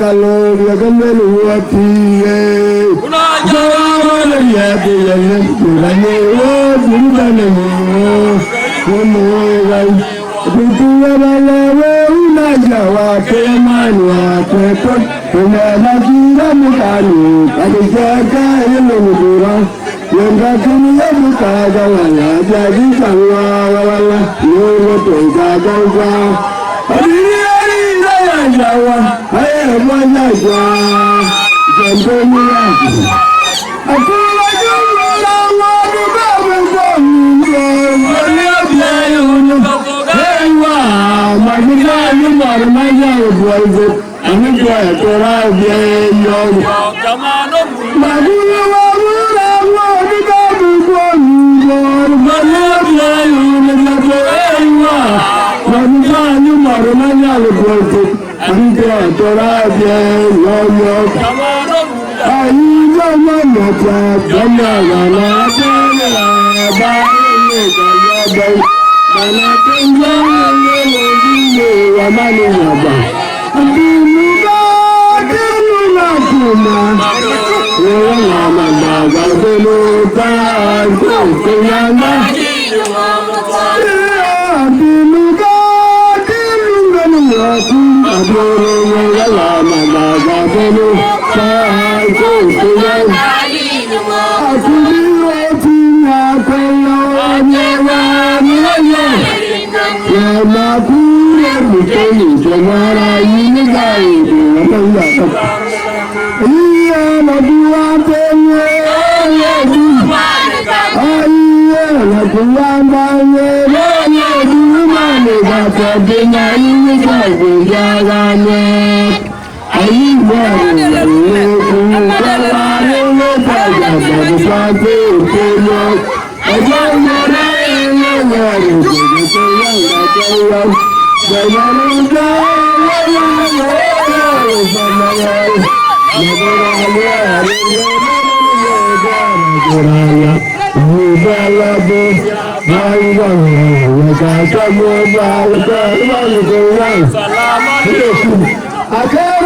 Kalo yagamel watiye. Jawala yati yalle kurane o dindane mo. Kono gai. Bintuwa balawe unajawa kemanwa kekot. Kuna nakira mukani kadijaka ilumudura. Yanga kini ya mukaga wala jadi sangwa wala. Yoro toga gauga. Jawa, ayah mana jawa, jambulnya. Aku lagi melawat di bawah bumi, melihat hewa, manusia yang bermanja buat, ane buat orang yang manusia melawat di bawah bumi, melihat hewa, manusia yang bermanja buat. Anga toraje yoyo ayi mama ta bana la bana ba ne ga ya ba na tenja ne ne wa mani ya ba dinu na kuma wa mama ba ga dinu ta ko ya na dinu ga Adoro yala mama gabelu sai kuya akuli otinya koyo nyewa nyewa ya makure mutoni jamara yini gai natanga iya madua tenye aiya nadua banye Kabina ini kabujagane, ayi baru kukalane pada pagi punya, aja mana ini baru kejadian kejadian, jangan Aku